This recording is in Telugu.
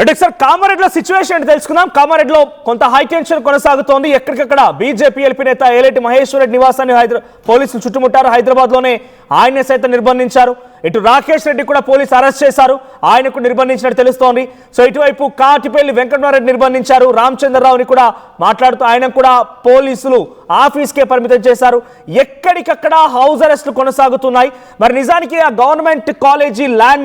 అంటే సార్ కామారెడ్డిలో సిచ్యువేషన్ అంటే తెలుసుకుందాం. కామారెడ్డిలో కొంత హై టెన్షన్ కొనసాగుతోంది. ఎక్కడికక్కడ బీజేపీ ఎల్పీ నేత ఏలేటి మహేశ్వర్ రెడ్డి నివాసాన్ని పోలీసులు చుట్టుముట్టారు. హైదరాబాద్లోనే ఆయన్ని సైతం నిర్బంధించారు. ఇటు రాకేష్ రెడ్డి కూడా పోలీసు అరెస్ట్ చేశారు, ఆయనకు నిర్బంధించినట్టు తెలుస్తోంది. సో ఇటువైపు కాటిపల్లి వెంకటరామరెడ్డి నిర్బంధించారు. రామచంద్రరావుని కూడా మాట్లాడుతూ ఆయన కూడా పోలీసులు ఆఫీస్కే పరిమితం చేశారు. ఎక్కడికక్కడ హౌస్ అరెస్టులు కొనసాగుతున్నాయి. మరి నిజానికి ఆ గవర్నమెంట్ కాలేజీ ల్యాండ్